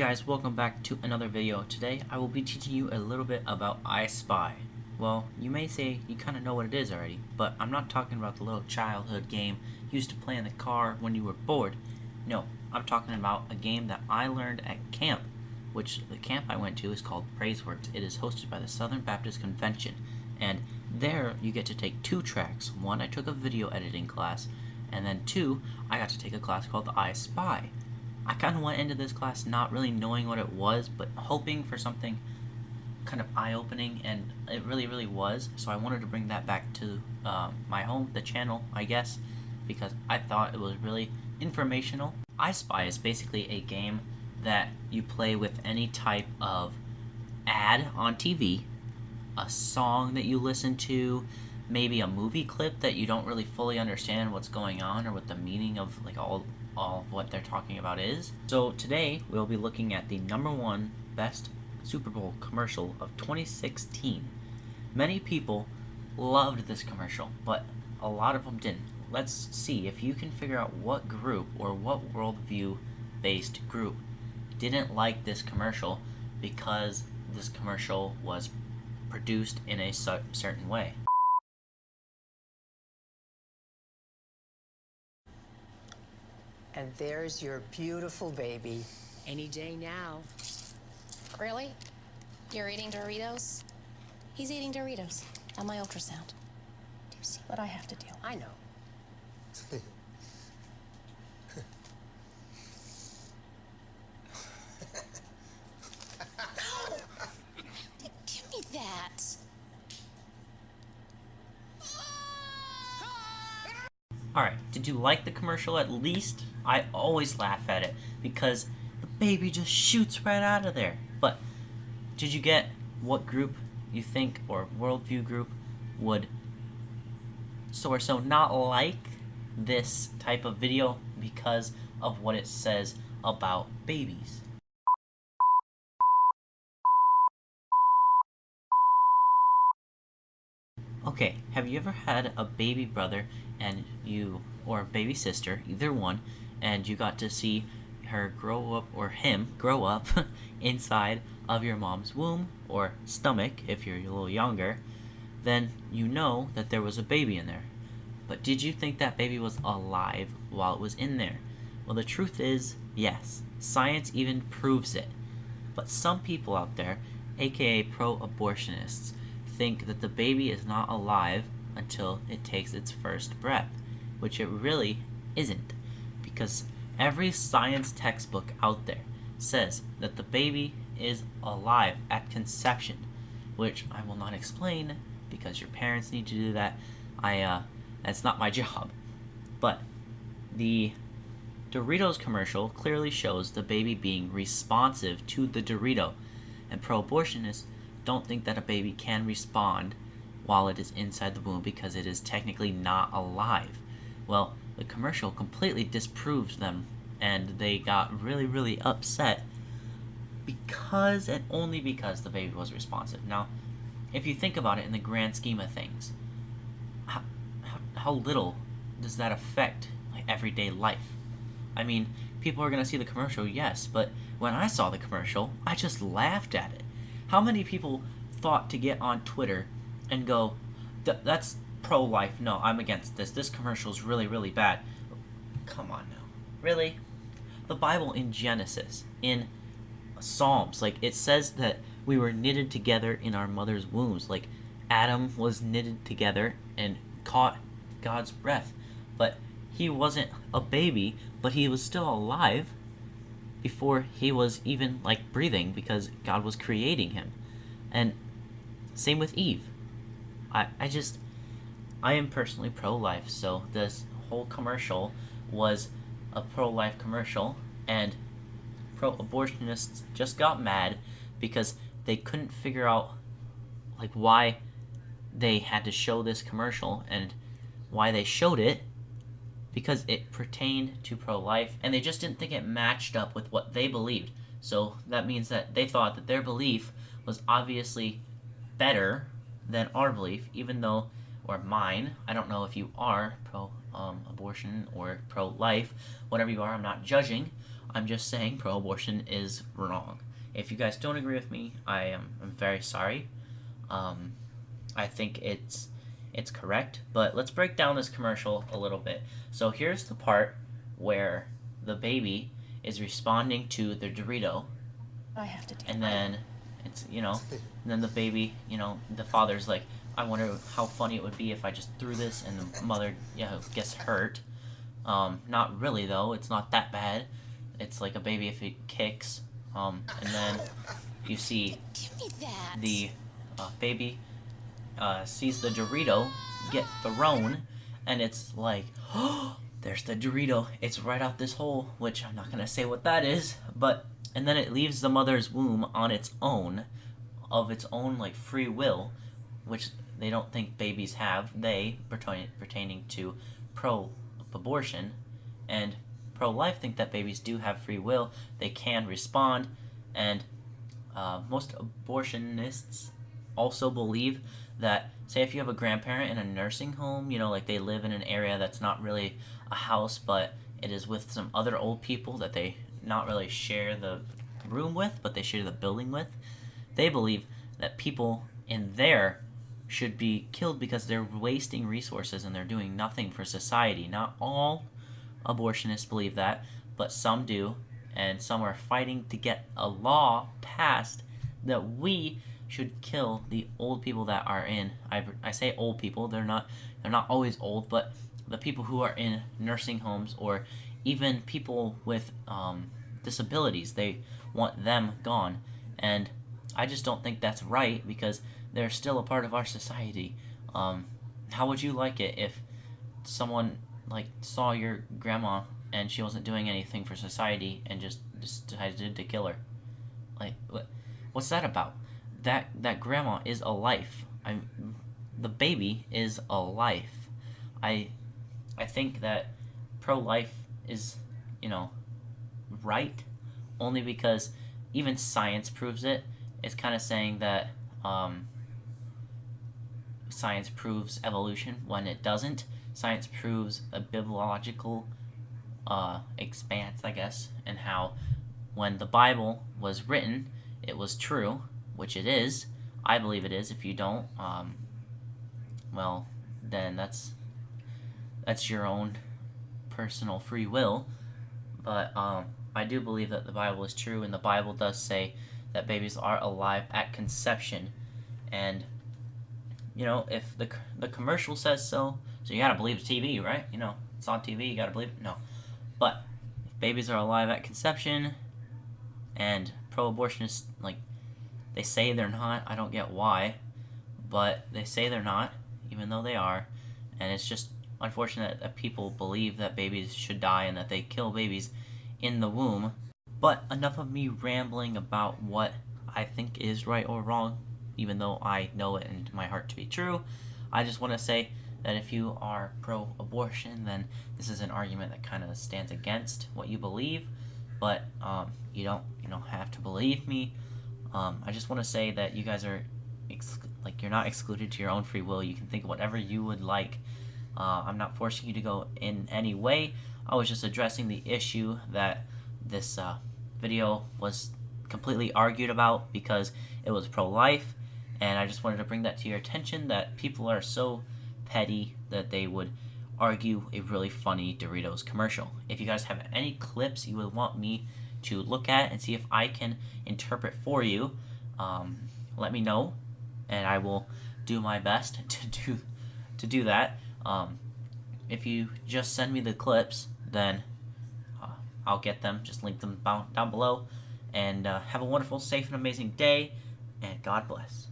guys, welcome back to another video. Today I will be teaching you a little bit about I Spy. Well, you may say you kind of know what it is already, but I'm not talking about the little childhood game you used to play in the car when you were bored. No, I'm talking about a game that I learned at camp, which the camp I went to is called Praiseworks. It is hosted by the Southern Baptist Convention, and there you get to take two tracks. One, I took a video editing class, and then two, I got to take a class called I Spy. I kind of went into this class not really knowing what it was, but hoping for something kind of eye-opening, and it really was. So I wanted to bring that back to my home, the channel, I guess, because I thought it was really informational. I Spy is basically a game that you play with any type of ad on TV, a song that you listen to, maybe a movie clip that you don't really fully understand what's going on or what the meaning of like all of what they're talking about is. So today we'll be looking at the #1 best Super Bowl commercial of 2016. Many people loved this commercial, but a lot of them didn't. Let's see if you can figure out what group or what worldview based group didn't like this commercial because this commercial was produced in a certain way. And there's your beautiful baby. Any day now. Really? You're eating Doritos? He's eating Doritos on my ultrasound. Do you see what I have to do? I know. Give me that. Alright, did you like the commercial at least? I always laugh at it because the baby just shoots right out of there. But did you get what group you think or worldview group would so not like this type of video because of what it says about babies? Okay, have you ever had a baby brother and you, or a baby sister, either one, and you got to see her grow up, or him grow up, inside of your mom's womb, or stomach, if you're a little younger, then you know that there was a baby in there. But did you think that baby was alive while it was in there? Well, the truth is, yes. Science even proves it. But some people out there, aka pro-abortionists, think that the baby is not alive until it takes its first breath, which it really isn't, because every science textbook out there says that the baby is alive at conception, which I will not explain because your parents need to do that. That's not my job. But the Doritos commercial clearly shows the baby being responsive to the Dorito, and pro-abortionists don't think that a baby can respond while it is inside the womb because it is technically not alive. Well, the commercial completely disproved them, and they got really upset because and only because the baby was responsive. Now, if you think about it in the grand scheme of things, how little does that affect like everyday life? I mean, people are going to see the commercial, yes, but when I saw the commercial, I just laughed at it. How many people thought to get on Twitter and go, that's pro-life, no, I'm against this, this commercial is really bad? Come on now. Really? The Bible in Genesis, in Psalms, like, it says that we were knitted together in our mother's wombs. Like, Adam was knitted together and caught God's breath, but he wasn't a baby, but he was still alive before he was even like breathing because God was creating him. And same with Eve. I am personally pro-life, so this whole commercial was a pro-life commercial, and pro-abortionists just got mad because they couldn't figure out like why they had to show this commercial and why they showed it, because it pertained to pro-life, and they just didn't think it matched up with what they believed. So that means that they thought that their belief was obviously better than our belief, even though or mine. I don't know if you are pro-abortion or pro-life. Whatever you are, I'm not judging. I'm just saying pro-abortion is wrong. If you guys don't agree with me, I'm very sorry. I think it's correct, but let's break down this commercial a little bit. So here's the part where the baby is responding to the Dorito, I have to do and then it's, and then the baby, the father's like, I wonder how funny it would be if I just threw this, and the mother, gets hurt. Not really though. It's not that bad. It's like a baby if it kicks. And then you see Give me that. the baby sees the Dorito get thrown, and it's like, oh, there's the Dorito. It's right out this hole, which I'm not gonna say what that is, and then it leaves the mother's womb on its own, of its own like free will, which they don't think babies have. They pertaining to pro-abortion and pro-life think that babies do have free will. They can respond, and most abortionists also believe that, say if you have a grandparent in a nursing home, like they live in an area that's not really a house, but it is with some other old people that they not really share the room with, but they share the building with. They believe that people in there should be killed because they're wasting resources and they're doing nothing for society. Not all abortionists believe that, but some do, and some are fighting to get a law passed that we should kill the old people that are in, I say old people, they're not always old, but the people who are in nursing homes, or even people with disabilities. They want them gone, and I just don't think that's right, because they're still a part of our society. How would you like it if someone like saw your grandma and she wasn't doing anything for society and just decided to kill her? Like, what's that about? That grandma is a life. The baby is a life. I think that pro-life is, right, only because even science proves it. It's kind of saying that science proves evolution when it doesn't. Science proves a biological expanse, I guess, and how when the Bible was written, it was true, which it is. I believe it is. If you don't, well, then that's your own personal free will. But I do believe that the Bible is true, and the Bible does say that babies are alive at conception. And if the commercial says so you gotta believe the TV, right? It's on TV, you gotta believe it. No, but if babies are alive at conception, and pro-abortionists, like, they say they're not. I don't get why, but they say they're not, even though they are. And it's just unfortunate that people believe that babies should die and that they kill babies in the womb. But enough of me rambling about what I think is right or wrong, even though I know it in my heart to be true. I just want to say that if you are pro-abortion, then this is an argument that kind of stands against what you believe. But you don't have to believe me. I just want to say that you guys are you're not excluded to your own free will. You can think whatever you would like. I'm not forcing you to go in any way. I was just addressing the issue that this video was completely argued about, because it was pro-life, and I just wanted to bring that to your attention, that people are so petty that they would argue a really funny Doritos commercial. If you guys have any clips you would want me to look at and see if I can interpret for you, let me know, and I will do my best to do that. If you just send me the clips, then I'll get them. Just link them down below. And have a wonderful, safe, and amazing day, and God bless.